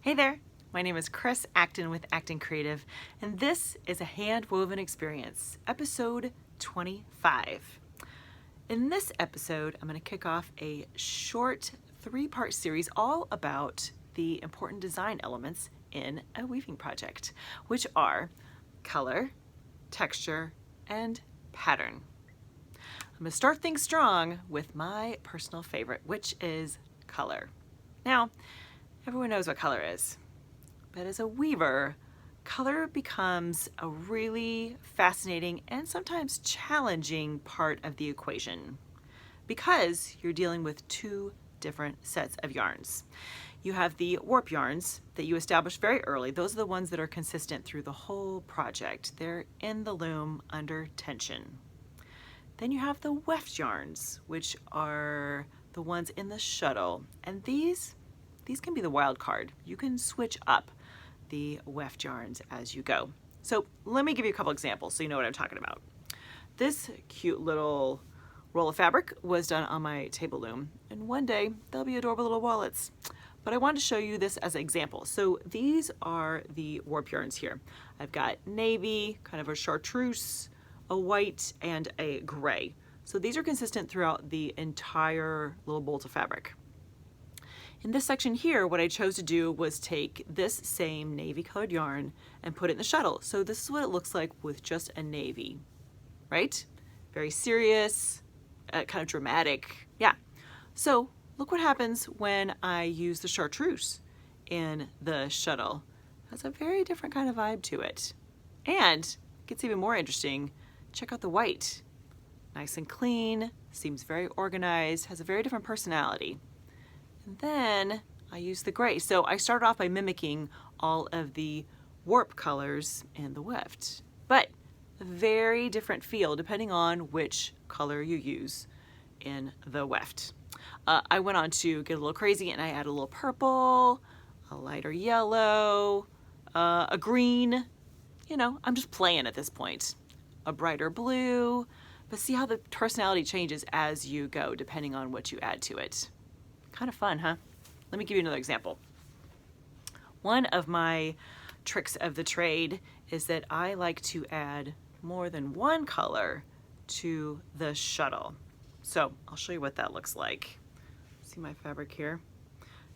Hey there, my name is Chris Acton with Acton Creative, and this is A Handwoven Experience, episode 25. In this episode, I'm going to kick off a short 3-part series all about the important design elements in a weaving project, which are color, texture, and pattern. I'm going to start things strong with my personal favorite, which is color. Now, everyone knows what color is, but as a weaver, color becomes a really fascinating and sometimes challenging part of the equation because you're dealing with two different sets of yarns. You have the warp yarns that you establish very early. Those are the ones that are consistent through the whole project. They're in the loom under tension. Then you have the weft yarns, which are the ones in the shuttle, and these can be the wild card. You can switch up the weft yarns as you go. So let me give you a couple examples so you know what I'm talking about. This cute little roll of fabric was done on my table loom, and one day they'll be adorable little wallets. But I wanted to show you this as an example. So these are the warp yarns here. I've got navy, kind of a chartreuse, a white, and a gray. So these are consistent throughout the entire little bolt of fabric. In this section here, what I chose to do was take this same navy colored yarn and put it in the shuttle. So this is what it looks like with just a navy, right? Very serious, kind of dramatic. Yeah. So look what happens when I use the chartreuse in the shuttle. It has a very different kind of vibe to it. And it gets even more interesting. Check out the white. Nice and clean, seems very organized, has a very different personality. And then I use the gray. So I started off by mimicking all of the warp colors in the weft, but a very different feel depending on which color you use in the weft. I went on to get a little crazy and I added a little purple, a lighter yellow, a green. You know, I'm just playing at this point. A brighter blue, but see how the personality changes as you go depending on what you add to it. Kind of fun, huh? Let me give you another example. One of my tricks of the trade is that I like to add more than one color to the shuttle. So I'll show you what that looks like. See my fabric here?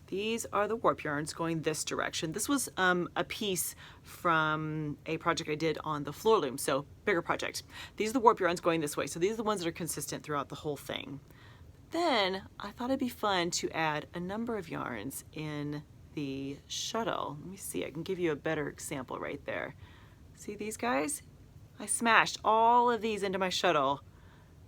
These are the warp yarns going this direction. This was a piece from a project I did on the floor loom, so bigger project. These are the warp yarns going this way. So these are the ones that are consistent throughout the whole thing. Then I thought it'd be fun to add a number of yarns in the shuttle. Let me see, I can give you a better example right there. See these guys? I smashed all of these into my shuttle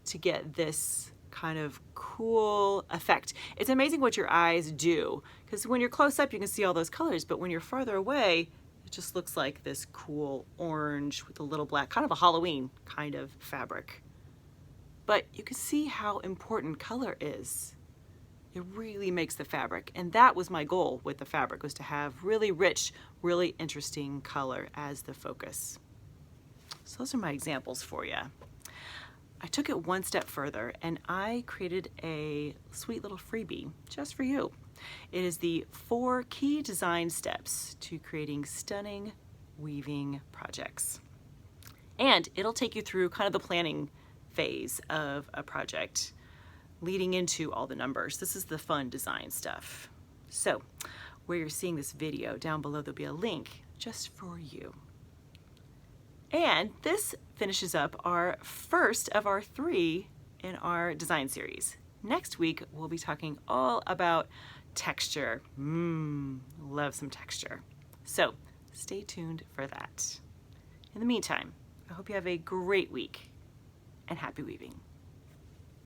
to get this kind of cool effect. It's amazing what your eyes do, because when you're close up you can see all those colors, but when you're farther away it just looks like this cool orange with a little black, kind of a Halloween kind of fabric. But you can see how important color is. It really makes the fabric, and that was my goal with the fabric, was to have really rich, really interesting color as the focus. So those are my examples for you. I took it one step further and I created a sweet little freebie just for you. It is the 4 key design steps to creating stunning weaving projects. And it'll take you through kind of the planning phase of a project leading into all the numbers. This is the fun design stuff. So where you're seeing this video, down below there'll be a link just for you. And this finishes up our first of our 3 in our design series. Next week, we'll be talking all about texture. Love some texture. So stay tuned for that. In the meantime, I hope you have a great week and happy weaving.